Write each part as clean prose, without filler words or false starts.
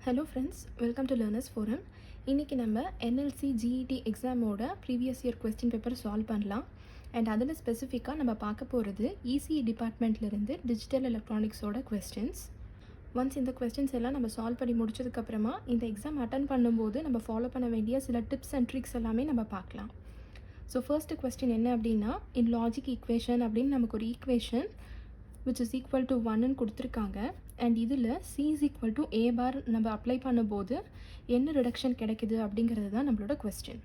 Hello friends, welcome to learners forum. இன்றைக்கி நம்ம NLC GET எக்ஸாமோட previous year question paper solve பண்ணலாம். And அதில் ஸ்பெசிஃபிக்காக நம்ம பார்க்க போகிறது இசிஇ டிபார்ட்மெண்ட்லேருந்து டிஜிட்டல் எலக்ட்ரானிக்ஸோட கொஸ்டின்ஸ். ஒன்ஸ் இந்த கொஸ்டின்ஸ் எல்லாம் நம்ம சால்வ் பண்ணி முடிச்சதுக்கப்புறமா இந்த எக்ஸாம் அட்டன் பண்ணும்போது நம்ம ஃபாலோ பண்ண வேண்டிய சில டிப்ஸ் அண்ட் ட்ரிக்ஸ் எல்லாமே நம்ம பார்க்கலாம். ஸோ ஃபர்ஸ்ட் கொஸ்டின் என்ன அப்படின்னா, இன் லாஜிக் ஈக்குவேஷன் அப்படின்னு நமக்கு ஒரு equation which is equal to 1 கொடுத்துருக்காங்க. அண்ட் இதில் c is equal to a bar நம்ம அப்ளை பண்ணும்போது என்ன ரிடக்ஷன் கிடைக்குது அப்படிங்கிறது தான் நம்மளோட கொஸ்டின்.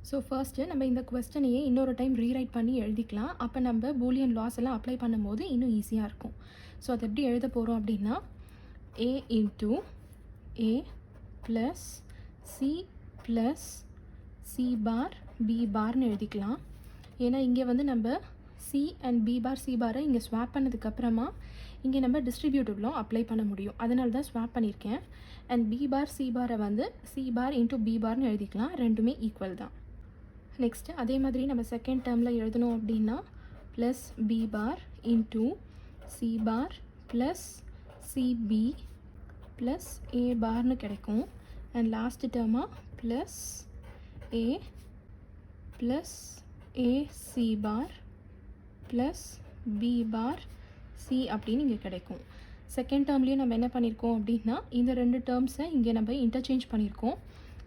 ஸோ ஃபர்ஸ்ட்டு நம்ம இந்த கொஸ்டினையே இன்னொரு டைம் ரீரைட் பண்ணி எழுதிக்கலாம். அப்போ நம்ம பூலியன் லாஸ் எல்லாம் அப்ளை பண்ணும்போது இன்னும் ஈஸியாக இருக்கும். ஸோ அதை எப்படி எழுத போகிறோம் அப்படின்னா, a into a plus c plus c bar b barன்னு எழுதிக்கலாம். ஏன்னா இங்கே வந்து நம்ம c and b bar c பாரை இங்கே ஸ்வாப் பண்ணதுக்கப்புறமா இங்கே நம்ம டிஸ்ட்ரிபியூட்டிவ் லா அப்ளை பண்ண முடியும். அதனால தான் ஸ்வாப் பண்ணியிருக்கேன். அண்ட் b bar c பாரை வந்து c bar into b barன்னு எழுதிக்கலாம். ரெண்டுமே ஈக்குவல் தான். நெக்ஸ்ட்டு அதே மாதிரி நம்ம செகண்ட் டேர்மில் எழுதணும் அப்படின்னா plus b bar into c bar plus cb plus a barன்னு கிடைக்கும். அண்ட் லாஸ்ட் டேர்மாக plus a plus ac bar plus b bar c அப்படின்னு இங்கே கிடைக்கும். செகண்ட் டேர்ம்லேயும் நம்ம என்ன பண்ணியிருக்கோம் அப்படின்னா, இந்த ரெண்டு டேர்ம்ஸை இங்கே நம்ம இன்டர்சேஞ்ச் பண்ணியிருக்கோம்.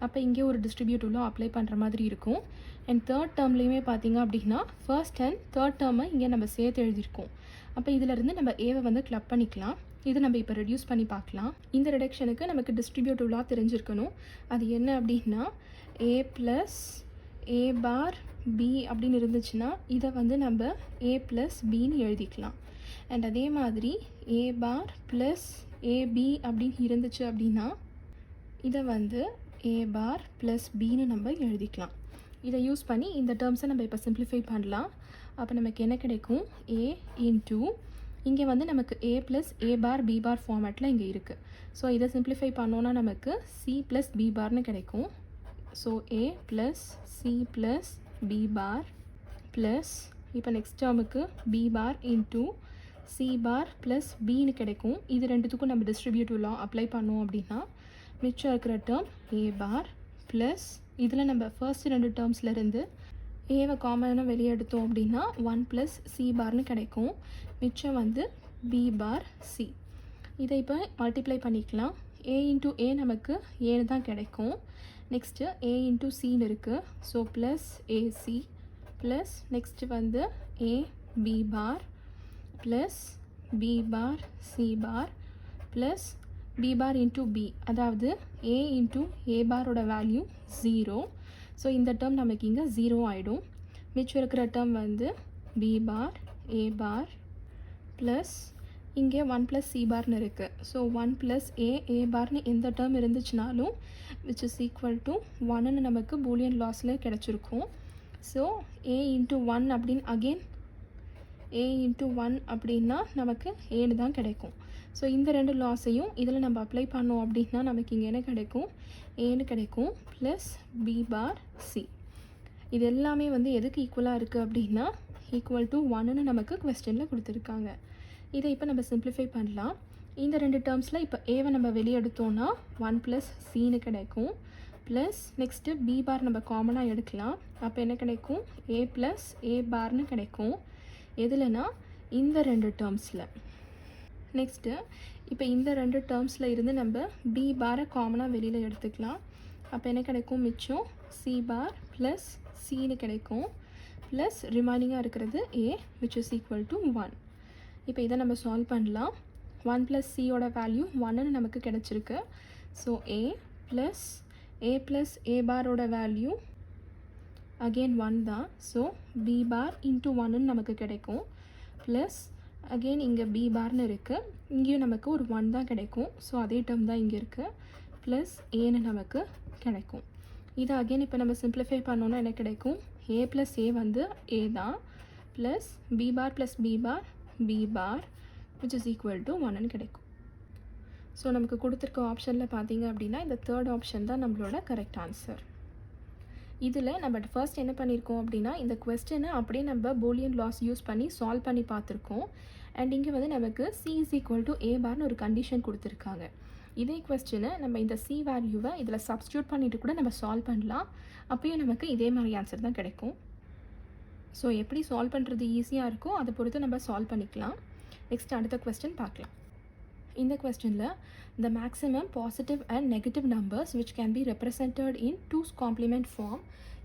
அப்போ இங்கே ஒரு டிஸ்ட்ரிபியூட்டிவ்லாம் அப்ளை பண்ணுற மாதிரி இருக்கும். அண்ட் தேர்ட் டேர்ம்லேயுமே பார்த்திங்க அப்படின்னா ஃபர்ஸ்ட் அண்ட் தேர்ட் டேர்மை இங்கே நம்ம சேர்த்து எழுதியிருக்கோம். அப்போ இதிலேருந்து நம்ம ஏவை வந்து கிளப் பண்ணிக்கலாம். இதை நம்ம இப்போ ரெடியூஸ் பண்ணி பார்க்கலாம். இந்த ரிடக்ஷனுக்கு நமக்கு டிஸ்ட்ரிபியூட்டிவ்லாம் தெரிஞ்சிருக்கணும். அது என்ன அப்படின்னா, a plus a bar b அப்படின்னு இருந்துச்சுன்னா இதை வந்து நம்ம a ப்ளஸ் பின்னு எழுதிக்கலாம். அண்ட் அதே மாதிரி a bar ப்ளஸ் ab அப்படின்னு இருந்துச்சு அப்படின்னா இதை வந்து a bar ப்ளஸ் பின்னு நம்ம எழுதிக்கலாம். இதை யூஸ் பண்ணி இந்த டேர்ம்ஸை நம்ம இப்போ சிம்பிளிஃபை பண்ணலாம். அப்போ நமக்கு என்ன கிடைக்கும், a இன்ட்டு இங்கே வந்து நமக்கு a plus a bar b bar ஃபார்மேட்டில் இங்கே இருக்குது. ஸோ இதை சிம்பிளிஃபை பண்ணோன்னா நமக்கு c ப்ளஸ் b barன்னு கிடைக்கும். So a plus c plus b bar plus இப்போ நெக்ஸ்ட் டேர்முக்கு b bar into c bar plus பின்னு கிடைக்கும். இது ரெண்டுத்துக்கும் நம்ம டிஸ்ட்ரிபியூட்டிவ் லா அப்ளை பண்ணோம் அப்படின்னா மிச்சம் இருக்கிற டேர்ம் a bar ப்ளஸ் இதில் நம்ம ஃபர்ஸ்ட் ரெண்டு டேர்ம்ஸ்லேருந்து ஏவை காமனாக வெளியே எடுத்தோம் அப்படின்னா 1 ப்ளஸ் c barன்னு கிடைக்கும். மிச்சம் வந்து b bar c. இதை இப்போ மல்டிப்ளை பண்ணிக்கலாம். a இன்ட்டு a நமக்கு ஏன்னு தான் கிடைக்கும். நெக்ஸ்ட்டு a இன்ட்டு சின்னு இருக்குது. So plus ac plus next வந்து a b bar plus b bar c bar plus b bar into b, அதாவது a இன்ட்டு a பாரோட வேல்யூ 0. ஸோ இந்த டேர்ம் நமக்கு இங்கே 0 ஆகிடும். மிச்சம் இருக்கிற டேர்ம் வந்து b bar a bar plus இங்கே 1 ப்ளஸ் c பார்னு இருக்குது. ஸோ 1 ப்ளஸ் a பார்னு எந்த டேர்ம் இருந்துச்சுனாலும் விச் இஸ் ஈக்குவல் டு 1ன்னு நமக்கு பூலியன் லாஸில் கிடச்சிருக்கும். ஸோ a இன்ட்டு 1 அப்படின்னு அகெயின் a இன்ட்டு 1 அப்படின்னா நமக்கு ஏன்னு தான் கிடைக்கும். ஸோ இந்த ரெண்டு லாஸையும் இதில் நம்ம அப்ளை பண்ணோம் அப்படின்னா நமக்கு இங்கே என்ன கிடைக்கும், ஏன்னு கிடைக்கும் ப்ளஸ் b bar c. இது எல்லாமே வந்து எதுக்கு ஈக்குவலாக இருக்குது அப்படின்னா ஈக்குவல் டு 1ன்னு நமக்கு கொஸ்டினில் கொடுத்துருக்காங்க. இதை இப்போ நம்ம சிம்பிளிஃபை பண்ணலாம். இந்த ரெண்டு டேர்ம்ஸில் இப்போ ஏவை நம்ம வெளியே எடுத்தோன்னா 1 ப்ளஸ் சின்னு கிடைக்கும். ப்ளஸ் நெக்ஸ்ட்டு b bar நம்ம காமனாக எடுக்கலாம். அப்போ என்ன கிடைக்கும், a ப்ளஸ் a barன்னு கிடைக்கும். எதுலனா இந்த ரெண்டு டேர்ம்ஸில். நெக்ஸ்ட்டு இப்போ இந்த ரெண்டு டேர்ம்ஸில் இருந்து நம்ம b பாரை காமனாக வெளியில் எடுத்துக்கலாம். அப்போ என்ன கிடைக்கும், மிச்சம் c bar ப்ளஸ் சின்னு கிடைக்கும். ப்ளஸ் ரிமைனிங்காக இருக்கிறது a which is equal to 1. இப்போ இதை நம்ம சால்வ் பண்ணலாம். 1 ப்ளஸ் சியோட வேல்யூ 1ன்னு நமக்கு கிடச்சிருக்கு. ஸோ a ப்ளஸ் a பாரோட வேல்யூ அகெயின் 1 தான். ஸோ b bar இன்ட்டு 1ன்னு நமக்கு கிடைக்கும். ப்ளஸ் அகெயின் இங்கே b barன்னு இருக்குது. இங்கேயும் நமக்கு ஒரு 1 தான் கிடைக்கும். ஸோ அதே டேர்ம் தான் இங்கே இருக்குது. ப்ளஸ் ஏன்னு நமக்கு கிடைக்கும். இதை அகெயின் இப்போ நம்ம சிம்பிளிஃபை பண்ணோன்னா என்ன கிடைக்கும், a ப்ளஸ் a வந்து a தான் plus b bar plus b bar b bar which is equal to 1ன்னு கிடைக்கும். ஸோ நமக்கு கொடுத்துருக்க ஆப்ஷனில் பார்த்தீங்க அப்படின்னா இந்த தேர்ட் ஆப்ஷன் தான் நம்மளோட கரெக்ட் ஆன்சர். இதில் நம்ம ஃபர்ஸ்ட் என்ன பண்ணியிருக்கோம் அப்படின்னா, இந்த கொஸ்டினை அப்படியே நம்ம பூலியன் லாஸ் யூஸ் பண்ணி சால்வ் பண்ணி பார்த்துருக்கோம். அண்ட் இங்கே வந்து நமக்கு c is equal to a barன்னு ஒரு கண்டிஷன் கொடுத்துருக்காங்க. இதே கொஸ்டினை நம்ம இந்த சி வேல்யூவை இதில் சப்ஸ்டியூட் பண்ணிவிட்டு கூட நம்ம சால்வ் பண்ணலாம். அப்போயும் நமக்கு இதே மாதிரி ஆன்சர் தான் கிடைக்கும். ஸோ எப்படி சால்வ் பண்ணுறது ஈஸியாக இருக்கோ அதை பொறுத்து நம்ம சால்வ் பண்ணிக்கலாம். நெக்ஸ்ட் அடுத்த கொஸ்டின் பார்க்கலாம். இந்த கொஸ்டினில் the maximum positive and negative numbers which can be represented in 2's complement form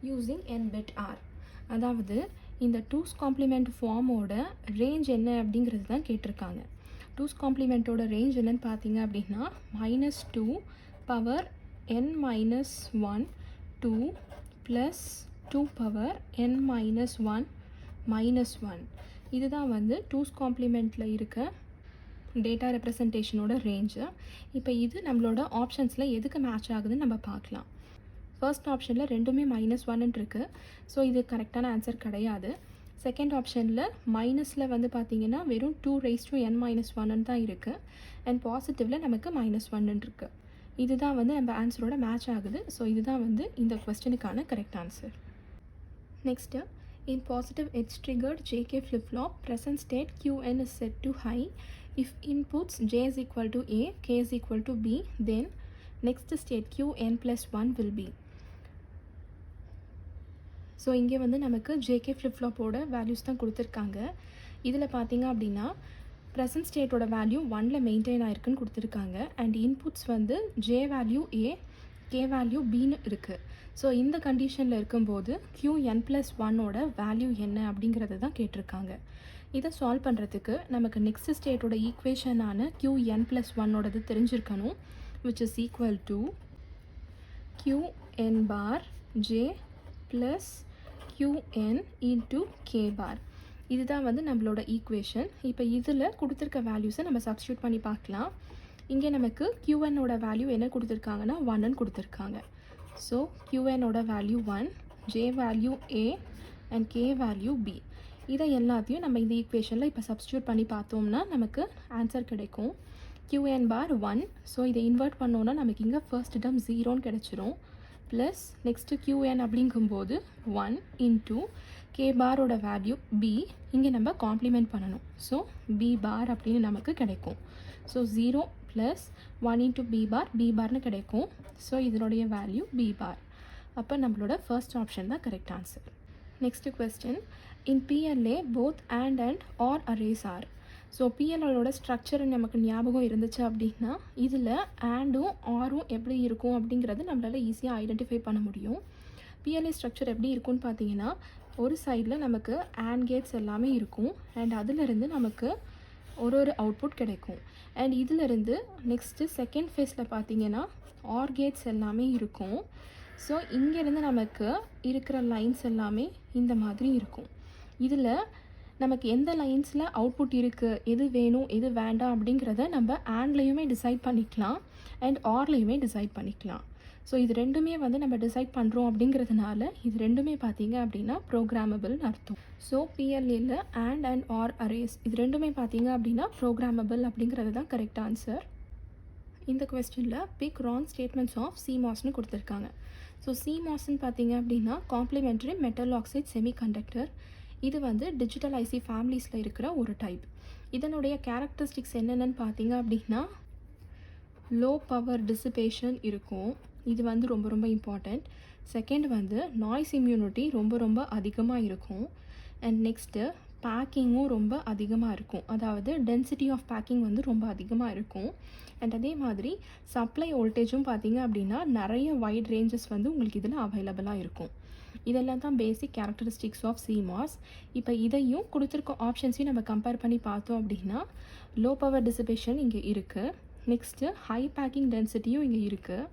using n bit r. அதாவது இந்த 2's complement ஃபார்மோட ரேஞ்ச் என்ன அப்படிங்கிறது தான் கேட்டிருக்காங்க. 2's complementோட ரேஞ்ச் என்னன்னு பார்த்தீங்க அப்படின்னா -2 power n minus 1 2 plus 2 power n minus 1 minus 1. இதுதான் வந்து 2's complementல இருக்க டேட்டா ரெப்ரசன்டேஷனோட ரேஞ்சு. இப்போ இது நம்மளோட ஆப்ஷன்ஸில் எதுக்கு மேட்ச் ஆகுதுன்னு நம்ம பார்க்கலாம். ஃபர்ஸ்ட் ஆப்ஷனில் ரெண்டுமே -1 இருக்குது. ஸோ இது கரெக்டான ஆன்சர் கிடையாது. செகண்ட் ஆப்ஷனில் மைனஸில் வந்து பார்த்திங்கன்னா வெறும் 2 raised to n minus 1 தான் இருக்குது. அண்ட் பாசிட்டிவில் நமக்கு -1 இருக்குது. இதுதான் வந்து நம்ம ஆன்சரோட மேட்ச் ஆகுது. ஸோ இதுதான் வந்து இந்த கொஸ்டினுக்கான correct answer. Next, in positive edge triggered JK flip-flop present state Qn is set to high if inputs j is equal to a, k is equal to b, then next state Qn plus 1 will be. So இங்கே வந்து நமக்கு JK flip-flopோட values தான் கொடுத்துருக்காங்க. இதில் பார்த்தீங்க அப்படின்னா present ஸ்டேட்டோட value 1ல் மெயின்டைன் ஆயிருக்குன்னு கொடுத்துருக்காங்க. அண்ட் இன்புட்ஸ் வந்து j value a, k value bன்னு இருக்குது. ஸோ இந்த கண்டிஷனில் இருக்கும்போது Qn+1ஓட வேல்யூ என்ன அப்படிங்கிறது தான் கேட்டிருக்காங்க. இதை சால்வ் பண்ணுறதுக்கு நமக்கு நெக்ஸ்ட் ஸ்டேட்டோட ஈக்குவேஷனான Qn+1ஓடது தெரிஞ்சிருக்கணும். Which is equal to Qn bar j plus Qn into k bar. இதுதான் வந்து நம்மளோட ஈக்குவேஷன். இப்போ இதில் கொடுத்துருக்க வேல்யூஸை நம்ம சப்ஸ்டியூட் பண்ணி பார்க்கலாம். இங்கே நமக்கு Qnோட வேல்யூ என்ன கொடுத்துருக்காங்கன்னா 1ன்னு கொடுத்துருக்காங்க. ஸோ Qnோட value 1, j value a and k value b. இதை எல்லாத்தையும் நம்ம இந்த ஈக்குவேஷனில் இப்போ சப்ஸ்டியூட் பண்ணி பார்த்தோம்னா நமக்கு ஆன்சர் கிடைக்கும். Qn பார் 1. ஸோ இதை இன்வெர்ட் பண்ணோன்னா நமக்கு இங்கே ஃபர்ஸ்ட் டேர்ம் 0ன்னு கிடச்சிரும். ப்ளஸ் நெக்ஸ்ட்டு Qn அப்படிங்கும்போது 1 இன்ட்டு k பாரோட வேல்யூ b. இங்கே நம்ம காம்ப்ளிமெண்ட் பண்ணணும். ஸோ b பார் அப்படின்னு நமக்கு கிடைக்கும். ஸோ 0 ப்ளஸ் 1 இன்ட்டு b பார்னு கிடைக்கும். ஸோ இதனுடைய வேல்யூ b பார். அப்போ நம்மளோட ஃபர்ஸ்ட் ஆப்ஷன் தான் correct answer. Next question, in PLA both and or arrays or. So PLAவோட ஸ்ட்ரக்சர் நமக்கு ஞாபகம் இருந்துச்சு அப்படின்னா இதில் ஆண்டும் ஆரும் எப்படி இருக்கும் அப்படிங்கிறது நம்மளால் ஈஸியாக ஐடென்டிஃபை பண்ண முடியும். PLA ஸ்ட்ரக்சர் எப்படி இருக்கும்னு பார்த்தீங்கன்னா ஒரு சைடில் நமக்கு AND கேட்ஸ் எல்லாமே இருக்கும். அண்ட் அதிலிருந்து நமக்கு ஒரு அவுட்புட் கிடைக்கும். அண்ட் இதிலிருந்து நெக்ஸ்ட்டு செகண்ட் ஃபேஸில் பார்த்தீங்கன்னா ஆர் கேட்ஸ் எல்லாமே இருக்கும். ஸோ இங்கேருந்து நமக்கு இருக்கிற லைன்ஸ் எல்லாமே இந்த மாதிரி இருக்கும். இதில் நமக்கு எந்த லைன்ஸில் அவுட்புட் இருக்குது, எது வேணும் எது வேண்டாம் அப்படிங்கிறத நம்ம ஆண்ட்லேயுமே டிசைட் பண்ணிக்கலாம் அண்ட் ஆர்லேயுமே டிசைட் பண்ணிக்கலாம். ஸோ இது ரெண்டுமே வந்து நம்ம டிசைட் பண்ணுறோம் அப்படிங்கிறதுனால இது ரெண்டுமே பார்த்தீங்க அப்படின்னா ப்ரோக்ராமபிள்னு அர்த்தம். ஸோ PLAல அண்ட் ஆர் அரேஸ் இது ரெண்டுமே பார்த்தீங்க அப்படின்னா ப்ரோக்ராமபிள் அப்படிங்கிறது தான் கரெக்ட் ஆன்சர். இந்த கொஸ்டினில் பிக் ராங் ஸ்டேட்மெண்ட்ஸ் ஆஃப் CMOSன்னு கொடுத்துருக்காங்க. ஸோ CMOSன்னு பார்த்தீங்க அப்படின்னா காம்ப்ளிமெண்ட்ரி மெட்டல் ஆக்சைட் செமிகண்டக்டர். இது வந்து டிஜிட்டல் IC ஃபேமிலிஸில் இருக்கிற ஒரு டைப். இதனுடைய கேரக்டரிஸ்டிக்ஸ் என்னென்னு பார்த்தீங்க அப்படின்னா லோ பவர் டிசிபேஷன் இருக்கும். இது வந்து ரொம்ப ரொம்ப இம்பார்ட்டண்ட். செகண்ட் வந்து நாய்ஸ் இம்யூனிட்டி ரொம்ப அதிகமாக இருக்கும். அண்ட் நெக்ஸ்ட்டு பேக்கிங்கும் ரொம்ப அதிகமாக இருக்கும். அதாவது டென்சிட்டி ஆஃப் பேக்கிங் வந்து ரொம்ப அதிகமாக இருக்கும். அண்ட் அதே மாதிரி சப்ளை வோல்டேஜும் பார்த்தீங்க அப்படின்னா நிறைய வைட் ரேஞ்சஸ் வந்து உங்களுக்கு இதில் அவைலபிளாக இருக்கும். இதெல்லாம் தான் பேசிக் கேரக்டரிஸ்டிக்ஸ் ஆஃப் CMOS. இப்போ இதையும் கொடுத்துருக்க ஆப்ஷன்ஸையும் நம்ம கம்பேர் பண்ணி பார்த்தோம் அப்படின்னா லோ பவர் டிசிபேஷன் இங்கே இருக்குது. நெக்ஸ்ட்டு ஹை பேக்கிங் டென்சிட்டியும் இங்கே இருக்குது.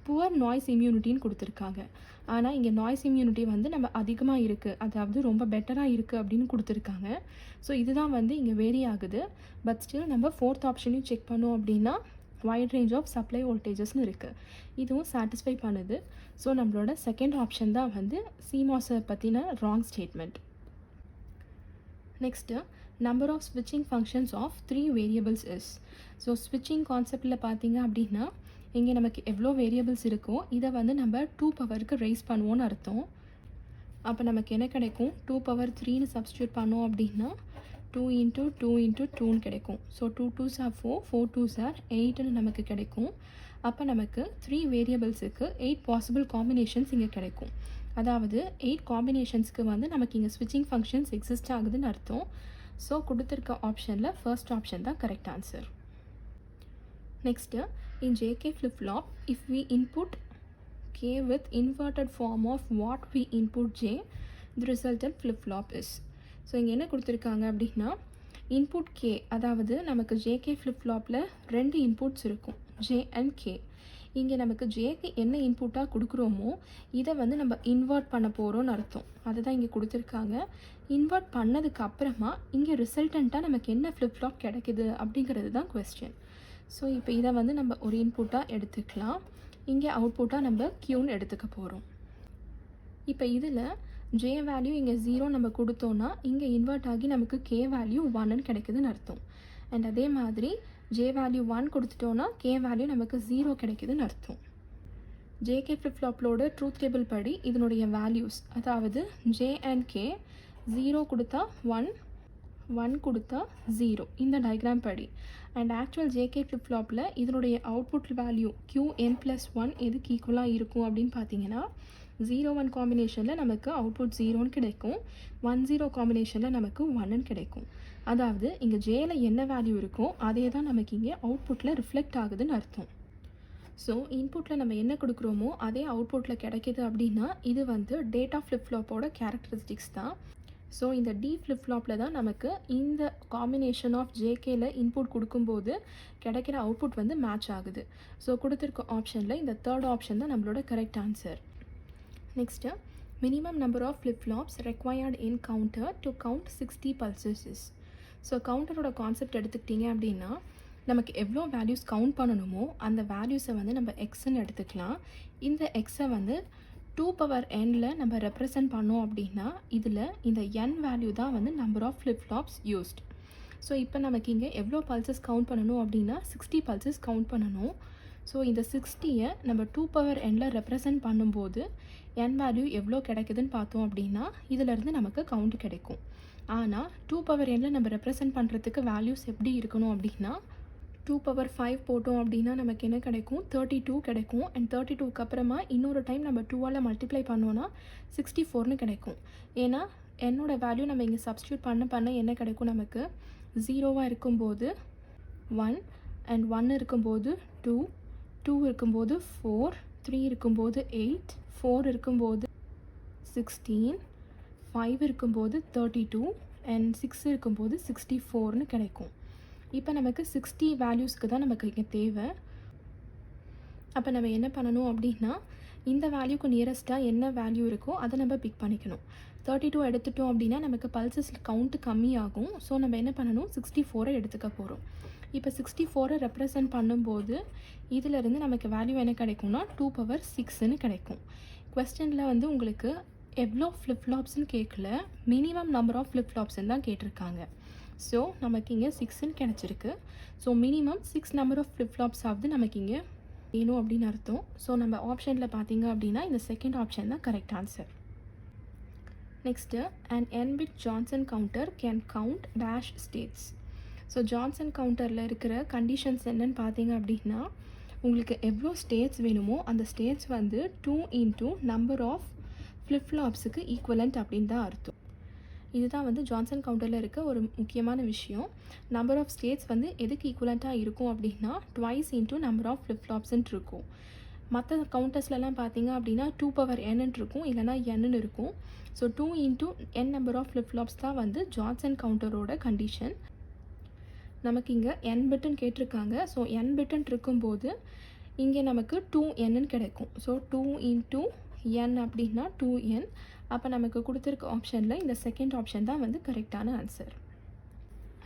புவர் நாய்ஸ் இம்யூனிட்டின்னு கொடுத்துருக்காங்க. ஆனால் இங்கே நாய்ஸ் இம்யூனிட்டி வந்து நம்ம அதிகமாக இருக்குது, அதாவது ரொம்ப பெட்டராக இருக்குது அப்படின்னு கொடுத்துருக்காங்க. ஸோ இதுதான் வந்து இங்கே வேரி ஆகுது. பட் ஸ்டில் நம்ம ஃபோர்த் ஆப்ஷனையும் செக் பண்ணோம் அப்படின்னா வைட் ரேஞ்ச் ஆஃப் சப்ளை வோல்டேஜஸ்னு இருக்குது. இதுவும் சாட்டிஸ்ஃபை பண்ணுது. ஸோ நம்மளோட செகண்ட் ஆப்ஷன் தான் வந்து CMOS பற்றின wrong statement. Next number of ஸ்விட்சிங் functions of 3 variables is. So ஸ்விட்சிங் கான்செப்டில் பார்த்தீங்க அப்படின்னா இங்கே நமக்கு எவ்வளோ வேரியபிள்ஸ் இருக்கோ இதை வந்து நம்ம 2 பவருக்கு ரைஸ் பண்ணுவோன்னு அர்த்தம். அப்போ நமக்கு என்ன கிடைக்கும், 2 பவர் 3ன்னு சப்ஸ்டியூட் பண்ணோம் அப்படின்னா 2 இன்ட்டு 2 இன்ட்டு 2ன்னு கிடைக்கும். So 2 2s are 4, 4 2s are 8ன்னு நமக்கு கிடைக்கும். அப்போ நமக்கு 3 வேரியபிள்ஸுக்கு 8 பாசிபிள் காம்பினேஷன்ஸ் இங்கே கிடைக்கும். அதாவது 8 காம்பினேஷன்ஸ்க்கு வந்து நமக்கு இங்கே ஸ்விட்சிங் ஃபங்க்ஷன்ஸ் எக்ஸிஸ்ட் ஆகுதுன்னு அர்த்தம். ஸோ கொடுத்துருக்க ஆப்ஷனில் ஃபர்ஸ்ட் ஆப்ஷன் தான் correct answer. Next, in JK flip-flop if we input k with inverted form of what we input j, the resultant flip-flop is. So இங்கே என்ன கொடுத்துருக்காங்க அப்படின்னா, இன்புட் k, அதாவது நமக்கு ஜேகே ஃப்ளிப்-ஃப்ளாப்பில் 2 இன்புட்ஸ் இருக்கும், j and k. இங்கே நமக்கு ஜேக்கு என்ன இன்புட்டாக கொடுக்குறோமோ இதை வந்து நம்ம இன்வெர்ட் பண்ண போகிறோன்னு அர்த்தம். அதுதான் இங்கே கொடுத்துருக்காங்க. இன்வெர்ட் பண்ணதுக்கு அப்புறமா இங்கே ரிசல்டண்ட்டாக நமக்கு என்ன ஃப்ளிப்-ஃப்ளாப் கிடைக்குது அப்படிங்கிறது தான் கொஸ்டின். ஸோ இப்போ இதை வந்து நம்ம ஒரு இன்புட்டாக எடுத்துக்கலாம். இங்கே அவுட்புட்டாக நம்ம க்யூன்னு எடுத்துக்க போகிறோம். இப்போ இதில் ஜே வேல்யூ இங்கே 0 நம்ம கொடுத்தோன்னா இங்கே இன்வெர்ட் ஆகி நமக்கு கே வேல்யூ 1ன்னு கிடைக்குதுன்னு அர்த்தம். அண்ட் அதே மாதிரி ஜே வேல்யூ 1 கொடுத்துட்டோன்னா கே வேல்யூ நமக்கு 0 கிடைக்குதுன்னு அர்த்தம். ஜேகே ஃப்ளிப்-ஃப்ளாப்லோட ட்ரூத் டேபிள் படி இதனுடைய வேல்யூஸ், அதாவது ஜே அண்ட் கே 0 கொடுத்தா 1, 1 கொடுத்தா 0, இந்த டயக்ராம் படி. அண்ட் ஆக்சுவல் ஜேகே ஃப்ளிப்-ஃப்ளாப்பில் இதனுடைய அவுட்புட் வேல்யூ qn+1 எதுக்கு ஈக்குவலாக இருக்கும் அப்படின்னு பார்த்தீங்கன்னா, 0-1 காம்பினேஷனில் நமக்கு அவுட்புட் 0ன்னு கிடைக்கும், 1-0 காம்பினேஷனில் நமக்கு 1ன்னு கிடைக்கும். அதாவது இங்கே ஜேல என்ன வேல்யூ இருக்கோ அதே தான் நமக்கு இங்கே அவுட்புட்டில் ரிஃப்ளெக்ட் ஆகுதுன்னு அர்த்தம். ஸோ இன்புட்டில் நம்ம என்ன கொடுக்குறோமோ அதே அவுட்புட்டில் கிடைக்கிது அப்படின்னா இது வந்து டேட்டா ஃப்ளிப்-ஃப்ளாப்போட கேரக்டரிஸ்டிக்ஸ் தான். ஸோ இந்த டி ஃப்ளிப்-ஃப்ளாப்பில் தான் நமக்கு இந்த காம்பினேஷன் ஆஃப் ஜேகேல இன்புட் கொடுக்கும்போது கிடைக்கிற அவுட்புட் வந்து மேட்ச் ஆகுது. ஸோ கொடுத்துருக்க ஆப்ஷனில் இந்த தேர்ட் ஆப்ஷன் தான் நம்மளோட correct answer. Next, minimum number of flip flops required in counter to count 60 pulses is. So கவுண்டரோட கான்செப்ட் எடுத்துக்கிட்டிங்க அப்படின்னா நமக்கு எவ்வளோ வேல்யூஸ் கவுண்ட் பண்ணணுமோ அந்த வேல்யூஸை வந்து நம்ம எக்ஸ்ன்னு எடுத்துக்கலாம். இந்த எக்ஸை வந்து 2 power nல நம்ம ரெப்ரசன்ட் பண்ணோம் அப்படின்னா இதில் இந்த n வேல்யூ தான் வந்து number of flip flops used. So இப்போ நமக்கு இங்கே எவ்வளோ பல்சஸ் கவுண்ட் பண்ணணும் அப்படின்னா 60 pulses கவுண்ட் பண்ணணும். ஸோ இந்த 60யை நம்ம 2 power nல ரெப்ரசன்ட் பண்ணும்போது n வேல்யூ எவ்வளோ கிடைக்குதுன்னு பார்த்தோம் அப்படின்னா இதிலேருந்து நமக்கு கவுண்ட் கிடைக்கும். ஆனால் 2 power nல நம்ம ரெப்ரசன்ட் பண்ணுறதுக்கு வேல்யூஸ் எப்படி இருக்கணும் அப்படின்னா 2 power 5 போட்டோம் அப்படின்னா நமக்கு என்ன கிடைக்கும், 32 கிடைக்கும். அண்ட் 32க்கு அப்புறமா இன்னொரு டைம் நம்ம 2ஆல் மல்டிப்ளை பண்ணோன்னா 64ன்னு கிடைக்கும். ஏன்னா என்னோட வேல்யூ நம்ம இங்கே சப்ஸ்டியூட் பண்ண என்ன கிடைக்கும், நமக்கு 0வாக இருக்கும்போது 1 அண்ட் 1 இருக்கும்போது 2, 2 இருக்கும்போது 4, 3 இருக்கும்போது 8, 4 இருக்கும்போது 16, 5 இருக்கும்போது 32 அண்ட் 6 இருக்கும்போது 64ன்னு கிடைக்கும். இப்போ நமக்கு 60 வேல்யூஸ்க்கு தான் நமக்கு இங்கே தேவை. அப்போ நம்ம என்ன பண்ணணும் அப்படின்னா இந்த வேல்யூக்கு நியரஸ்ட்டாக என்ன வேல்யூ இருக்கோ அதை நம்ம பிக் பண்ணிக்கணும். 32 எடுத்துட்டோம் அப்படின்னா நமக்கு பல்சஸ் கவுண்ட்டு கம்மியாகும். ஸோ நம்ம என்ன பண்ணணும், 64 எடுத்துக்க போகிறோம். இப்போ 64 ரெப்ரசன்ட் பண்ணும்போது இதிலிருந்து நமக்கு வேல்யூ என்ன கிடைக்கும்னா 2 power 6ன்னு கிடைக்கும். கொஸ்டினில் வந்து உங்களுக்கு எவ்வளோ ஃப்ளிப்-ஃப்ளாப்ஸ்ன்னு கேட்கல, மினிமம் நம்பர் ஆஃப் ஃப்ளிப்-ஃப்ளாப்ஸ்ன்னு தான் கேட்டிருக்காங்க. ஸோ நமக்கு இங்கே 6ன்னு கிடச்சிருக்கு. So minimum 6 number of flip flops ஆகுது நமக்கு இங்கே வேணும் அப்படின்னு அர்த்தம். ஸோ நம்ம ஆப்ஷனில் பார்த்தீங்க அப்படின்னா இந்த செகண்ட் ஆப்ஷன் தான் correct answer. Next, and n-bit Johnson counter can count dash states. So Johnson கவுண்டரில் இருக்கிற கண்டிஷன்ஸ் என்னன்னு பார்த்தீங்க அப்படின்னா உங்களுக்கு எவ்வளோ ஸ்டேட்ஸ் வேணுமோ அந்த ஸ்டேட்ஸ் வந்து 2 into நம்பர் ஆஃப் ஃப்ளிப்-ஃப்ளாப்ஸுக்கு ஈக்குவலண்ட் அப்படின்னு தான் அர்த்தம். இதுதான் வந்து ஜான்சன் கவுண்டரில் இருக்க ஒரு முக்கியமான விஷயம். நம்பர் ஆஃப் ஸ்டேட்ஸ் வந்து எதுக்கு ஈக்குவலண்ட்டாக இருக்கும் அப்படின்னா 2 into நம்பர் ஆஃப் ஃப்ளிப்-ஃப்ளாப்ஸ்ன்னு இருக்கும். மற்ற கவுண்டர்ஸ்லலாம் பார்த்தீங்க அப்படின்னா 2 power n இருக்கும், இல்லைனா n இருக்கும். So 2 into n number of flip flops தான் வந்து ஜான்சன் கவுண்டரோட கண்டிஷன். நமக்கு இங்கே n பிட்டுன்னு கேட்டிருக்காங்க. ஸோ n பிட்டுன்னு இருக்கும்போது இங்கே நமக்கு 2n கிடைக்கும். ஸோ 2 into n அப்படின்னா 2n. அப்போ நமக்கு கொடுத்துருக்க ஆப்ஷனில் இந்த செகண்ட் ஆப்ஷன் தான் வந்து கரெக்டான answer.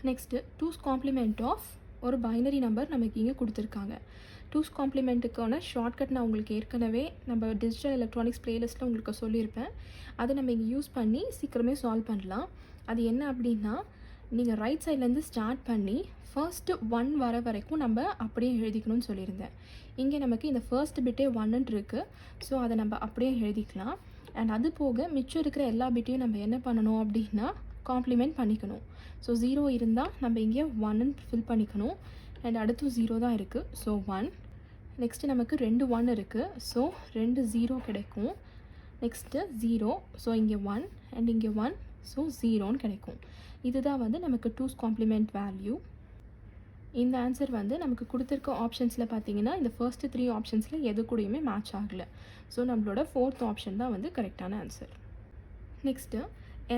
Next, 2's complement of ஒரு பைனரி நம்பர் நமக்கு இங்கே கொடுத்துருக்காங்க. 2's காம்ப்ளிமெண்ட்டுக்கான ஷார்ட்கட் நான் உங்களுக்கு ஏற்கனவே நம்ம டிஜிட்டல் எலக்ட்ரானிக்ஸ் பிளேலிஸ்ட்டில் உங்களுக்கு சொல்லியிருப்பேன். அதை நம்ம இங்கே யூஸ் பண்ணி சீக்கிரமே சால்வ் பண்ணலாம். அது என்ன அப்படின்னா நீங்கள் ரைட் சைட்லேருந்து ஸ்டார்ட் பண்ணி ஃபர்ஸ்ட்டு 1 வர வரைக்கும் நம்ம அப்படியே எழுதிக்கணும்னு சொல்லியிருந்தேன். இங்கே நமக்கு இந்த ஃபர்ஸ்ட் பிட்டே 1ன்னு இருக்குது. ஸோ அதை நம்ம அப்படியே எழுதிக்கலாம். அண்ட் அது போக மிச்சம் இருக்கிற எல்லா பிட்டையும் நம்ம என்ன பண்ணணும் அப்படின்னா காம்ப்ளிமெண்ட் பண்ணிக்கணும். ஸோ 0 இருந்தால் நம்ம இங்கே 1ன்னு ஃபில் பண்ணிக்கணும். அண்ட் அடுத்து 0 தான் இருக்குது. ஸோ 1. நெக்ஸ்ட்டு நமக்கு 2 1 இருக்குது. ஸோ 2 0 கிடைக்கும். நெக்ஸ்ட்டு 0. ஸோ இங்கே 1 அண்ட் இங்கே 1. ஸோ 0ன்னு கிடைக்கும். இதுதான் வந்து நமக்கு 2's காம்ப்ளிமெண்ட் வேல்யூ. இந்த ஆன்சர் வந்து நமக்கு கொடுத்துருக்க ஆப்ஷன்ஸில் பார்த்தீங்கன்னா இந்த ஃபர்ஸ்ட் 3 ஆப்ஷன்ஸில் எது கூடயுமே மேட்ச் ஆகலை. ஸோ நம்மளோட 4th ஆப்ஷன் தான் வந்து கரெக்டான answer. Next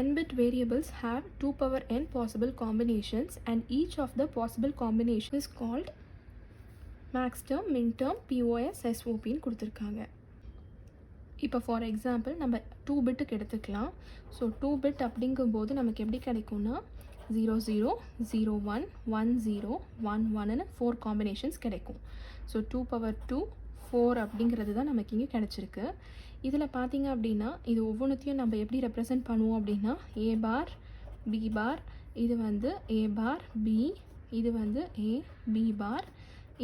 n-bit variables have 2 power n possible combinations and each of the possible combination is called max term, min term, POS, SOPன்னு கொடுத்துருக்காங்க. இப்போ ஃபார் எக்ஸாம்பிள் நம்ம 2 பிட்டுக்கு எடுத்துக்கலாம். ஸோ 2 பிட் அப்படிங்கும்போது நமக்கு எப்படி கிடைக்கும்னா 0 0 0 1 1 0 1 1ன்னு 4 காம்பினேஷன்ஸ் கிடைக்கும். ஸோ 2 power 2 4 அப்படிங்கிறது தான் நமக்கு இங்கே கிடச்சிருக்கு. இதில் பார்த்தீங்க அப்படின்னா இது ஒவ்வொன்றுத்தையும் நம்ம எப்படி ரெப்ரசன்ட் பண்ணுவோம் அப்படின்னா A பார் B பார், இது வந்து A பார் B, இது வந்து A B பார்,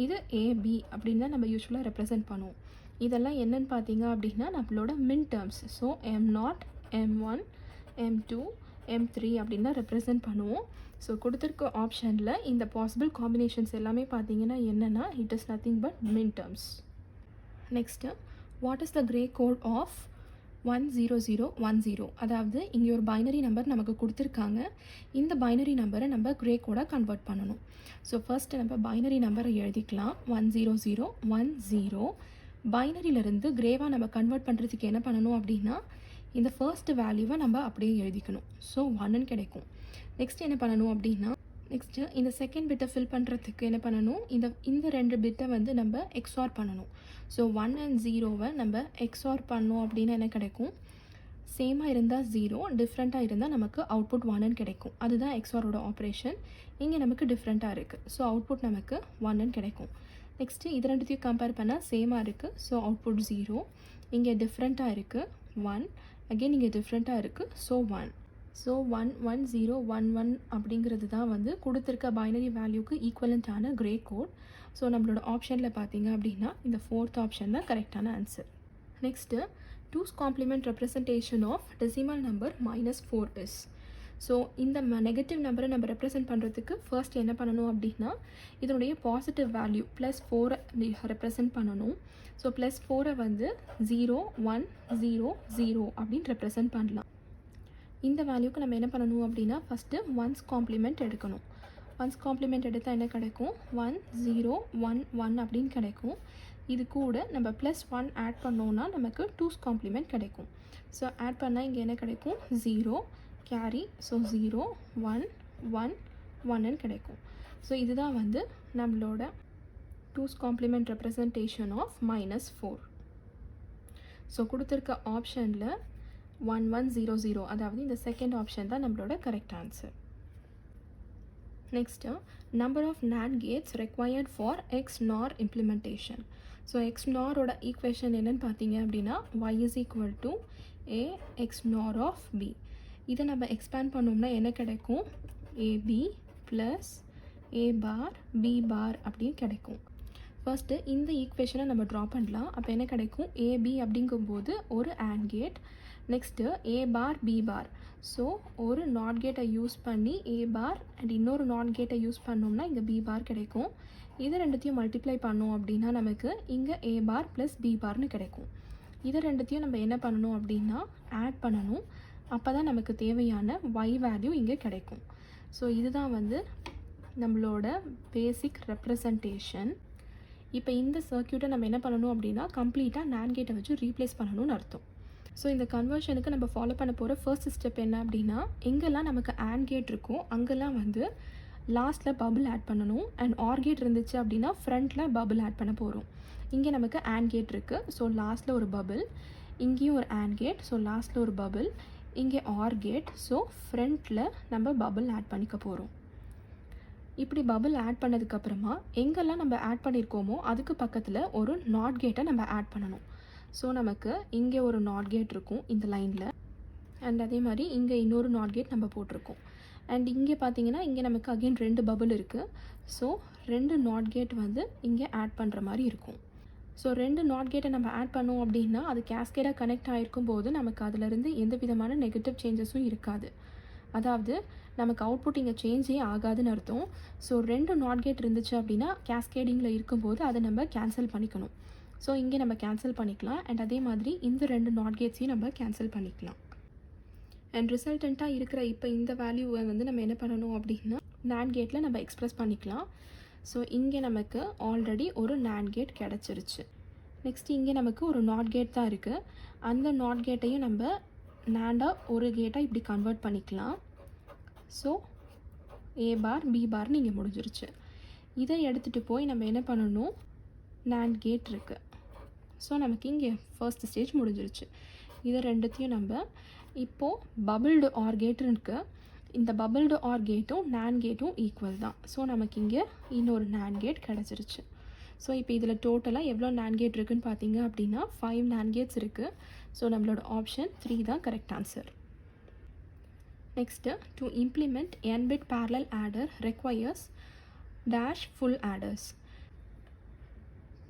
இது AB அப்படின்னு தான் நம்ம யூஸ்வலாக ரெப்ரசன்ட் பண்ணுவோம். இதெல்லாம் என்னென்னு பார்த்தீங்க அப்படின்னா நம்மளோட மின் terms. So M0, M1, M2, M3 அப்படின்னு தான் ரெப்ரசன்ட் பண்ணுவோம். ஸோ கொடுத்துருக்க ஆப்ஷனில் இந்த பாசிபிள் காம்பினேஷன்ஸ் எல்லாமே பார்த்தீங்கன்னா என்னென்னா it is nothing but min terms. Next what is the Gray code of 10010? அதாவது இங்கே ஒரு பைனரி நம்பர் நமக்கு கொடுத்துருக்காங்க. இந்த பைனரி நம்பரை நம்ம கிரே கோடாக கன்வெர்ட் பண்ணணும். ஸோ ஃபர்ஸ்ட்டு நம்ம பைனரி நம்பரை எழுதிக்கலாம். 10010. பைனரியிலேருந்து கிரேவாக நம்ம கன்வெர்ட் பண்ணுறதுக்கு என்ன பண்ணணும் அப்படின்னா இந்த ஃபர்ஸ்ட் வேல்யூவை நம்ம அப்படியே எழுதிக்கணும். ஸோ 1ன்னு கிடைக்கும். நெக்ஸ்ட் என்ன பண்ணணும் அப்படின்னா நெக்ஸ்ட்டு இந்த செகண்ட் பிட்டை ஃபில் பண்ணுறதுக்கு என்ன பண்ணணும், இந்த 2 பிட்டை வந்து நம்ம எக்ஸ்ஆர் பண்ணணும். ஸோ 1 and 0வை நம்ம எக்ஸ்ஆர் பண்ணோம் அப்படின்னா என்ன கிடைக்கும், சேமாக இருந்தால் 0, டிஃப்ரெண்ட்டாக இருந்தால் நமக்கு அவுட்புட் 1ன்னு கிடைக்கும். அதுதான் எக்ஸ்ஆரோட ஆப்ரேஷன். இங்கே நமக்கு டிஃப்ரெண்ட்டாக இருக்குது. ஸோ அவுட்புட் நமக்கு 1ன்னு கிடைக்கும். நெக்ஸ்ட்டு இது ரெண்டுத்தையும் கம்பேர் பண்ணால் சேமாக இருக்குது. So output 0. இங்கே டிஃப்ரெண்ட்டாக இருக்குது 1. அகெயின் இங்கே டிஃப்ரெண்ட்டாக இருக்குது. ஸோ 1. ஸோ 1 1 0 1 1 அப்படிங்கிறது தான் வந்து கொடுத்துருக்க பைனரி வேல்யூக்கு ஈக்குவலண்ட்டான கிரே கோட். ஸோ நம்மளோட ஆப்ஷனில் பார்த்தீங்க அப்படின்னா இந்த 4th ஆப்ஷன் தான் கரெக்டான answer. Next 2's complement representation of decimal number -4 is. So இந்த நெகட்டிவ் நம்பரை நம்ம ரெப்ரசென்ட் பண்ணுறதுக்கு ஃபர்ஸ்ட் என்ன பண்ணணும் அப்படின்னா இதனுடைய பாசிட்டிவ் வேல்யூ +4 ரெப்ரசென்ட் பண்ணணும். ஸோ +4 வந்து 0 1 0 0 அப்படின்னு ரெப்ரசென்ட் பண்ணலாம். இந்த வேல்யூக்கு நம்ம என்ன பண்ணணும் அப்படின்னா ஃபஸ்ட்டு 1's காம்ப்ளிமெண்ட் எடுக்கணும். 1's காம்ப்ளிமெண்ட் எடுத்தால் என்ன கிடைக்கும், 1 0 1 1 அப்படின்னு கிடைக்கும். இது கூட நம்ம +1 ஆட் பண்ணோன்னா நமக்கு 2's காம்ப்ளிமெண்ட் கிடைக்கும். ஸோ ஆட் பண்ணால் இங்கே என்ன கிடைக்கும், 0 கேரி. ஸோ 0 1 1 1ன்னு கிடைக்கும். ஸோ இதுதான் வந்து நம்மளோட 2's complement representation of -4. So கொடுத்துருக்க ஆப்ஷனில் 1 1 0 0 அதாவது இந்த செகண்ட் ஆப்ஷன் தான் நம்மளோட correct answer. Next number of NAND gates required for XNOR implementation. So XNORோட ஈக்குவேஷன் என்னென்னு பார்த்தீங்க அப்படின்னா y is equal to a XNOR of b. இதை நம்ம எக்ஸ்பேண்ட் பண்ணோம்னா என்ன கிடைக்கும், ab plus a bar b bar அப்படின்னு கிடைக்கும். ஃபர்ஸ்ட்டு இந்த ஈக்குவேஷனை நம்ம ட்ரா பண்ணலாம். அப்போ என்ன கிடைக்கும், ab அப்படிங்கும்போது ஒரு AND gate. Next a bar b bar. So ஒரு நாட் கேட்டை யூஸ் பண்ணி a பார் அண்ட் இன்னொரு நாட் கேட்டை யூஸ் பண்ணோம்னா இங்கே b பார் கிடைக்கும். இதை ரெண்டுத்தையும் மல்டிப்ளை பண்ணோம் அப்படின்னா நமக்கு இங்கே a பார் ப்ளஸ் b பார்னு கிடைக்கும். இதை ரெண்டுத்தையும் நம்ம என்ன பண்ணணும் அப்படின்னா ஆட் பண்ணணும். அப்போ தான் நமக்கு தேவையான y வேல்யூ இங்கே கிடைக்கும். ஸோ இதுதான் வந்து நம்மளோட பேசிக் ரெப்ரசன்டேஷன். இப்போ இந்த சர்க்யூட்டை நம்ம என்ன பண்ணணும் அப்படின்னா கம்ப்ளீட்டாக NAND கேட்டை வச்சு ரீப்ளேஸ் பண்ணணும்னு அர்த்தம். ஸோ இந்த கன்வர்ஷனுக்கு நம்ம ஃபாலோ பண்ண போகிற ஃபர்ஸ்ட் ஸ்டெப் என்ன அப்படின்னா எங்கெல்லாம் நமக்கு AND கேட் இருக்கோ அங்கெல்லாம் வந்து லாஸ்ட்டில் பபிள் ஆட் பண்ணணும். அண்ட் ஆர் கேட் இருந்துச்சு அப்படின்னா ஃப்ரண்ட்டில் பபிள் ஆட் பண்ண போகிறோம். இங்கே நமக்கு AND கேட் இருக்குது. ஸோ லாஸ்ட்டில் ஒரு பபிள், இங்கேயும் ஒரு AND கேட். ஸோ லாஸ்ட்டில் ஒரு பபிள், இங்கே ஆர் கேட். ஸோ ஃப்ரண்ட்டில் நம்ம பபிள் ஆட் பண்ணிக்க போகிறோம். இப்படி பபிள் ஆட் பண்ணதுக்கப்புறமா எங்கெல்லாம் நம்ம ஆட் பண்ணியிருக்கோமோ அதுக்கு பக்கத்தில் ஒரு நாட் கேட்டை நம்ம ஆட் பண்ணணும். ஸோ நமக்கு இங்கே ஒரு நாட் கேட் இருக்கும் இந்த லைனில். அண்ட் அதே மாதிரி இங்கே இன்னொரு நாட் கேட் நம்ம போட்டிருக்கோம். அண்ட் இங்கே பார்த்தீங்கன்னா இங்கே நமக்கு அகெயின் 2 பபிள் இருக்குது. ஸோ 2 நாட் கேட் வந்து இங்கே ஆட் பண்ணுற மாதிரி இருக்கும். ஸோ 2 நாட் கேட்டை நம்ம ஆட் பண்ணோம் அப்படின்னா அது கேஸ்கேடாக கனெக்ட் ஆகிருக்கும் போது நமக்கு அதிலிருந்து எந்த விதமான நெகட்டிவ் சேஞ்சஸும் இருக்காது. அதாவது நமக்கு அவுட்புட் இங்கே சேஞ்சே ஆகாதுன்னு அர்த்தம். ஸோ 2 நாட் கேட் இருந்துச்சு அப்படின்னா கேஸ்கேடிங்கில் இருக்கும்போது அதை நம்ம கேன்சல் பண்ணிக்கணும். ஸோ இங்கே நம்ம கேன்சல் பண்ணிக்கலாம். அண்ட் அதே மாதிரி இந்த 2 நாட் கேட்ஸையும் நம்ம கேன்சல் பண்ணிக்கலாம். அண்ட் ரிசல்டண்ட்டாக இருக்கிற இப்போ இந்த வேல்யூவை வந்து நம்ம என்ன பண்ணணும் அப்படின்னா NAND கேட்டில் நம்ம எக்ஸ்ப்ரெஸ் பண்ணிக்கலாம். ஸோ இங்கே நமக்கு ஆல்ரெடி ஒரு NAND கேட் கிடச்சிருச்சு. நெக்ஸ்ட் இங்கே நமக்கு ஒரு நாட் கேட் தான் இருக்குது. அந்த நாட் கேட்டையும் நம்ம NAND-ஆ ஒரு கேட்டாக இப்படி கன்வெர்ட் பண்ணிக்கலாம். ஸோ A பார் B பார்னு இங்கே முடிஞ்சிருச்சு. இதை எடுத்துகிட்டு போய் நம்ம என்ன பண்ணணும், NAND கேட் இருக்குது. ஸோ நமக்கு இங்கே ஃபர்ஸ்ட் ஸ்டேஜ் முடிஞ்சிருச்சு. இதை ரெண்டுத்தையும் நம்ம இப்போது பபிள்டு ஆர் கேட்னு இருக்குது. இந்த பபிள்டு ஆர் கேட்டும் NAND கேட்டும் ஈக்குவல் தான். ஸோ நமக்கு இங்கே இன்னொரு NAND கேட் கிடச்சிருச்சு. ஸோ இப்போ இதில் டோட்டலாக எவ்வளோ NAND கேட் இருக்குதுன்னு பார்த்தீங்க அப்படின்னா 5 NAND கேட்ஸ் இருக்குது. ஸோ நம்மளோட ஆப்ஷன் 3 தான் correct answer. Next, to implement n-bit parallel adder requires dash full adders.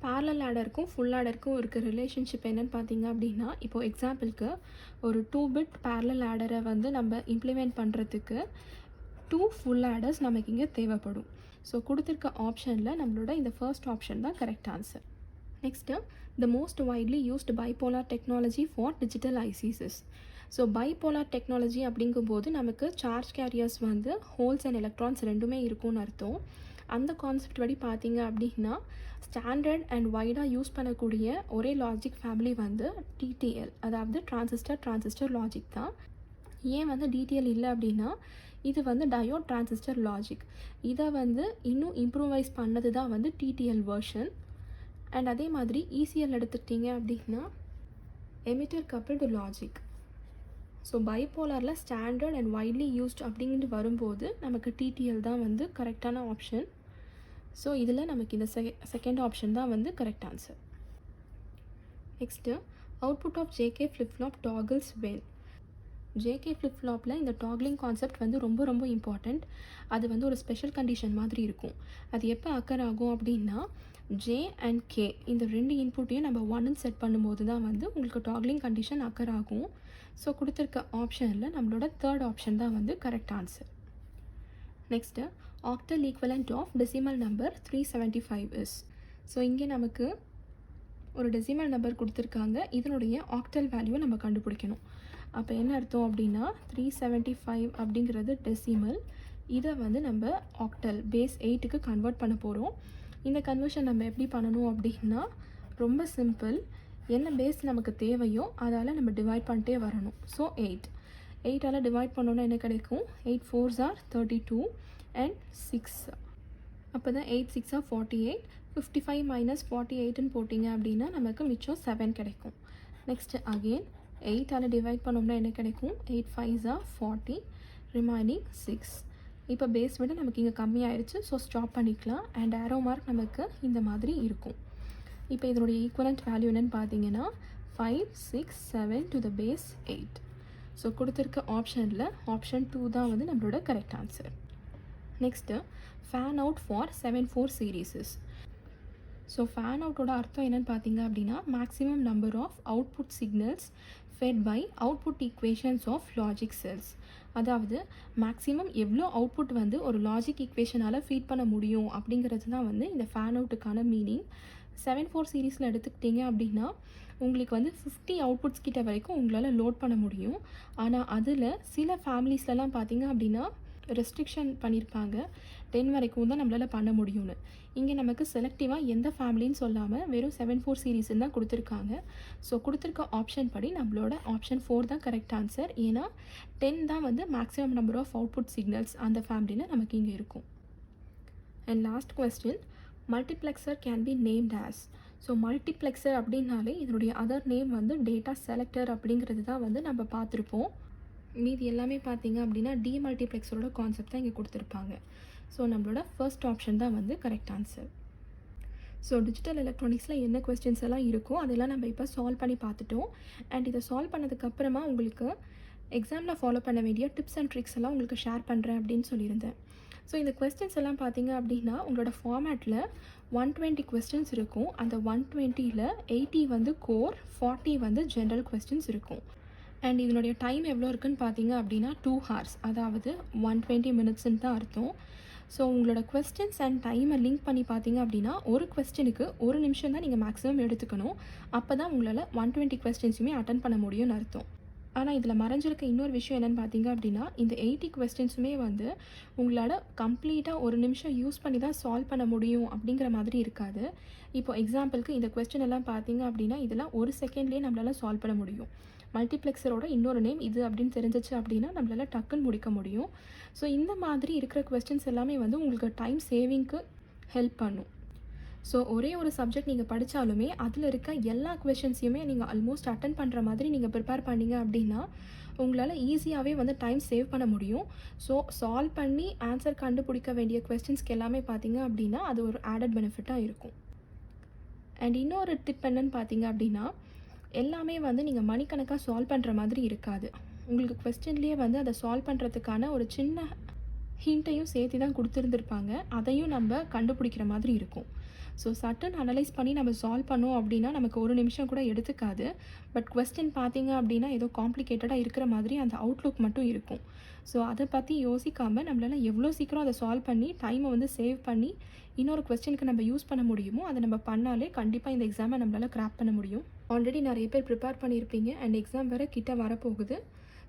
parallel adderக்கும் full adderக்கும் இருக்க ரிலேஷன்ஷிப் என்னன்னு பார்த்தீங்க அப்படின்னா, இப்போது எக்ஸாம்பிளுக்கு ஒரு 2-bit parallel adder-ஐ வந்து நம்ம இம்ப்ளிமெண்ட் பண்ணுறதுக்கு 2 full adders நமக்கு இங்கே தேவைப்படும். ஸோ கொடுத்துருக்க ஆப்ஷனில் நம்மளோட இந்த ஃபர்ஸ்ட் ஆப்ஷன் தான் correct answer. Next, the most widely used bipolar technology for digital ISIS. So bipolar technology அப்படிங்கும்போது நமக்கு சார்ஜ் கேரியர்ஸ் வந்து ஹோல்ஸ் அண்ட் எலக்ட்ரான்ஸ் ரெண்டுமே இருக்கும்னு அர்த்தம். அந்த கான்செப்ட் படி பார்த்தீங்க அப்படின்னா ஸ்டாண்டர்ட் அண்ட் வைடாக யூஸ் பண்ணக்கூடிய ஒரே லாஜிக் ஃபேமிலி வந்து TTL, அதாவது டிரான்சிஸ்டர் லாஜிக் தான். ஏன் வந்து DTL இல்லை அப்படின்னா இது வந்து டயோட் டிரான்சிஸ்டர் லாஜிக். இதை வந்து இன்னும் இம்ப்ரூவைஸ் பண்ணது தான் வந்து TTL வெர்ஷன். அண்ட் அதே மாதிரி ECL எடுத்துக்கிட்டிங்க அப்படின்னா எமிட்டர் கப்பிள்டு லாஜிக். ஸோ பைபோலாரில் ஸ்டாண்டர்ட் அண்ட் வைட்லி யூஸ்ட் அப்படின்ட்டு வரும்போது நமக்கு TTL தான் வந்து கரெக்டான ஆப்ஷன். ஸோ இதில் நமக்கு இந்த செகண்ட் ஆப்ஷன் தான் வந்து correct answer. Next, output of JK flip flop toggles when. JK ஃப்ளிப்-ஃப்ளாப்பில் இந்த டாக்லிங் கான்செப்ட் வந்து ரொம்ப ரொம்ப இம்பார்ட்டண்ட். அது வந்து ஒரு ஸ்பெஷல் கண்டிஷன் மாதிரி இருக்கும். அது எப்போ அக்கர் ஆகும் அப்படின்னா J அண்ட் K இந்த 2 இன்புட்டையும் நம்ம 1ன்னு செட் பண்ணும்போது தான் வந்து உங்களுக்கு டாக்லிங் கண்டிஷன் அக்கர் ஆகும். ஸோ கொடுத்துருக்க ஆப்ஷனில் நம்மளோட தேர்ட் ஆப்ஷன் தான் வந்து correct answer. Next, octal equivalent of decimal number 375 is. So இங்கே நமக்கு ஒரு டெசிமல் நம்பர் கொடுத்துருக்காங்க. இதனுடைய ஆக்டல் வேல்யூவை நம்ம கண்டுபிடிக்கணும். அப்போ என்ன அர்த்தம் அப்படின்னா 375 அப்படிங்கிறது டெசிமல். இதை வந்து நம்ம ஆக்டல் பேஸ் 8க்கு கன்வெர்ட் பண்ண போகிறோம். இந்த கன்வர்ஷன் நம்ம எப்படி பண்ணணும் அப்படின்னா ரொம்ப சிம்பிள். என்ன பேஸ் நமக்கு தேவையோ அதால் நம்ம டிவைட் பண்ணிட்டே வரணும். ஸோ 8ஆல் டிவைட் பண்ணோன்னா என்ன கிடைக்கும், 8 4s are 32 and 6. அப்போ தான் 8 6 are 48. 55 minus 48ன்னு போட்டிங்க அப்படின்னா நமக்கு மிச்சம் 7 கிடைக்கும். நெக்ஸ்ட்டு அகெயின் 8ஆல் டிவைட் பண்ணோம்னா என்ன கிடைக்கும், 8 5s are 40, ரிமைனிங் 6. இப்போ பேஸ் விட நமக்கு இங்கே கம்மியாயிருச்சு. ஸோ ஸ்டாப் பண்ணிக்கலாம். அண்ட் ஆரோ மார்க் நமக்கு இந்த மாதிரி இருக்கும். இப்போ இதனுடைய ஈக்குவலண்ட் வேல்யூ என்னென்னு பார்த்தீங்கன்னா 5 6 7 to the base 8. ஸோ கொடுத்துருக்க ஆப்ஷனில் ஆப்ஷன் 2 தான் வந்து நம்மளோட correct answer. Next, fan out for 74 series. So fan அவுட்டோட அர்த்தம் என்னென்னு பார்த்தீங்க அப்படின்னா maximum number of output signals fed by output equations of logic cells. அதாவது மேக்ஸிமம் எவ்வளோ அவுட்புட் வந்து ஒரு லாஜிக் ஈக்குவேஷனால் ஃபீட் பண்ண முடியும் அப்படிங்கிறது தான் வந்து இந்த ஃபேன் அவுட்டுக்கான மீனிங். 74 சீரீஸில் எடுத்துக்கிட்டிங்க அப்படின்னா உங்களுக்கு வந்து 50 அவுட்புட்ஸ் கிட்ட வரைக்கும் உங்களால் லோட் பண்ண முடியும். ஆனால் அதில் சில ஃபேமிலிஸ்லலாம் பார்த்தீங்க அப்படின்னா ரெஸ்ட்ரிக்ஷன் பண்ணியிருப்பாங்க, 10 வரைக்கும் தான் நம்மளால் பண்ண முடியும்னு. இங்கே நமக்கு செலக்டிவாக எந்த ஃபேமிலின்னு சொல்லாமல் வெறும் 74 சீரீஸ்ன்னு தான் கொடுத்துருக்காங்க. ஸோ கொடுத்துருக்க ஆப்ஷன் படி நம்மளோட ஆப்ஷன் 4 தான் கரெக்ட் ஆன்சர். ஏன்னா 10 தான் வந்து maximum number of output signals அந்த ஃபேமிலியில் நமக்கு இங்கே இருக்கும். And last question, multiplexer can be named as. So multiplexer அப்படின்னாலே இதனுடைய அதர் நேம் வந்து டேட்டா செலக்டர் அப்படிங்கிறது தான் வந்து நம்ம பார்த்துருப்போம். மீதி எல்லாமே பார்த்தீங்க அப்படின்னா டிமல்டிப்ளெக்சரோட கான்செப்ட் தான் இங்கே கொடுத்துருப்பாங்க. ஸோ நம்மளோட ஃபர்ஸ்ட் ஆப்ஷன் தான் வந்து கரெக்ட் ஆன்சர். ஸோ டிஜிட்டல் எலக்ட்ரானிக்ஸில் என்ன கொஸ்டின்ஸ் எல்லாம் இருக்கோ அதெல்லாம் நம்ம இப்போ சால்வ் பண்ணி பார்த்துட்டோம். அண்ட் இதை சால்வ் பண்ணதுக்கப்புறமா உங்களுக்கு எக்ஸாமில் ஃபாலோ பண்ண வேண்டிய டிப்ஸ் அண்ட் ட்ரிக்ஸ் எல்லாம் உங்களுக்கு ஷேர் பண்ணுறேன் அப்படின்னு சொல்லியிருந்தேன். ஸோ இந்த கொஸ்டின்ஸ் எல்லாம் பார்த்தீங்க அப்படின்னா உங்களோட ஃபார்மேட்டில் 120 கொஸ்டின்ஸ் இருக்கும். அந்த 120ல் 80 வந்து கோர், 40 வந்து ஜென்ரல் கொஸ்டின்ஸ் இருக்கும். அண்ட் இதனுடைய டைம் எவ்வளோ இருக்குன்னு பார்த்தீங்க அப்படின்னா 2 ஹார்ஸ், அதாவது 120 மினிட்ஸ்ன்னு தான் அர்த்தம். ஸோ உங்களோட கொஸ்டின்ஸ் அண்ட் டைமை லிங்க் பண்ணி பார்த்தீங்க அப்படின்னா ஒரு கொஸ்டினுக்கு 1 நிமிஷம் தான் நீங்கள் மேக்ஸிமம் எடுத்துக்கணும். அப்போ தான் உங்களால் 120 கொஸ்டின்ஸுமே அட்டன் பண்ண முடியும்னு அர்த்தம். ஆனால் இதில் மறைஞ்சிருக்க இன்னொரு விஷயம் என்னென்னு பார்த்தீங்க அப்படின்னா இந்த 80 கொஸ்டின்ஸுமே வந்து உங்களால் கம்ப்ளீட்டாக 1 நிமிஷம் யூஸ் பண்ணி தான் சால்வ் பண்ண முடியும் அப்படிங்கிற மாதிரி இருக்காது. இப்போ எக்ஸாம்பிளுக்கு இந்த கொஸ்டின் எல்லாம் பார்த்தீங்க அப்படின்னா இதெல்லாம் 1 செகண்ட்லேயே நம்மளால் சால்வ் பண்ண முடியும். மல்டிப்ளெக்ஸரோட இன்னொரு நேம் இது அப்படின்னு தெரிஞ்சிச்சு அப்படின்னா நம்மளால் டக்குன்னு முடிக்க முடியும். ஸோ இந்த மாதிரி இருக்கிற கொஸ்டின்ஸ் எல்லாமே வந்து உங்களுக்கு டைம் சேவிங்க்கு ஹெல்ப் பண்ணும். ஸோ ஒரே ஒரு சப்ஜெக்ட் நீங்கள் படித்தாலுமே அதில் இருக்க எல்லா கொஷின்ஸையுமே நீங்கள் ஆல்மோஸ்ட் அட்டன் பண்ணுற மாதிரி நீங்கள் ப்ரிப்பேர் பண்ணீங்க அப்படின்னா உங்களால் ஈஸியாகவே வந்து டைம் சேவ் பண்ண முடியும். ஸோ சால்வ் பண்ணி ஆன்சர் கண்டுபிடிக்க வேண்டிய கொஸ்டின்ஸ்க்கு எல்லாமே பார்த்தீங்க அப்படின்னா அது ஒரு ஆடட் பெனிஃபிட்டாக இருக்கும். அண்ட் இன்னொரு டிப் என்னன்னு பார்த்தீங்க அப்படின்னா எல்லாமே வந்து நீங்கள் மணிக்கணக்காக சால்வ் பண்ணுற மாதிரி இருக்காது. உங்களுக்கு கொஸ்டின்லேயே வந்து அதை சால்வ் பண்ணுறதுக்கான ஒரு சின்ன ஹிண்ட்டையும் சேர்த்து தான் கொடுத்துருந்துருப்பாங்க. அதையும் நம்ம கண்டுபிடிக்கிற மாதிரி இருக்கும். ஸோ சட்டன் அனலைஸ் பண்ணி நம்ம சால்வ் பண்ணோம் அப்படின்னா நமக்கு 1 நிமிஷம் கூட எடுத்துக்காது. பட் கொஸ்டின் பார்த்தீங்க அப்படின்னா ஏதோ காம்ப்ளிகேட்டடாக இருக்கிற மாதிரி அந்த அவுட்லுக் மட்டும் இருக்கும். ஸோ அதை பற்றி யோசிக்காமல் நம்மளால் எவ்வளோ சீக்கிரம் அதை சால்வ் பண்ணி டைமை வந்து சேவ் பண்ணி இன்னொரு கொஸ்டினுக்கு நம்ம யூஸ் பண்ண முடியுமோ அதை நம்ம பண்ணாலே கண்டிப்பாக இந்த எக்ஸாமை நம்மளால் கிராக் பண்ண முடியும். ஆல்ரெடி நிறைய பேர் ப்ரிப்பேர் பண்ணியிருப்பீங்க அண்ட் எக்ஸாம் வேறு கிட்ட வரப்போகுது.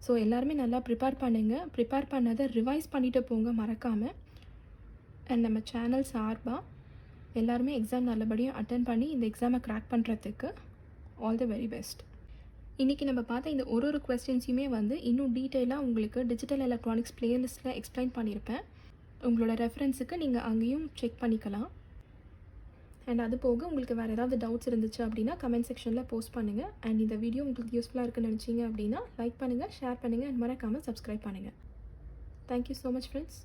ஸோ எல்லாருமே நல்லா ப்ரிப்பேர் பண்ணுங்கள். ப்ரிப்பேர் பண்ணதை ரிவைஸ் பண்ணிவிட்டு போங்க மறக்காமல். அண்ட் நம்ம சேனல் சார்பாக எல்லாருமே எக்ஸாம் நல்லபடியாக அட்டன் பண்ணி இந்த எக்ஸாமை கிராக் பண்ணுறதுக்கு ஆல் தி வெரி பெஸ்ட். இன்றைக்கி நம்ம பார்த்த இந்த ஒரு கொஸ்டின்ஸையுமே வந்து இன்னும் டீட்டெயிலாக உங்களுக்கு டிஜிட்டல் எலக்ட்ரானிக்ஸ் பிளேலிஸ்ட்டில் எக்ஸ்பிளைன் பண்ணியிருப்பேன். உங்களோட ரெஃபரன்ஸுக்கு நீங்கள் அங்கேயும் செக் பண்ணிக்கலாம். அண்ட் அது போக உங்களுக்கு வேறு ஏதாவது டவுட்ஸ் இருந்துச்சு அப்படின்னா கமெண்ட் செக்ஷனில் போஸ்ட் பண்ணுங்கள். அண்ட் இந்த வீடியோ உங்களுக்கு யூஸ்ஃபுல்லாக இருக்குன்னு நினச்சிங்க அப்படின்னா லைக் பண்ணுங்கள், ஷேர் பண்ணுங்கள் அண்ட் மறக்காமல் சப்ஸ்கிரைப் பண்ணுங்கள். Thank you so much friends.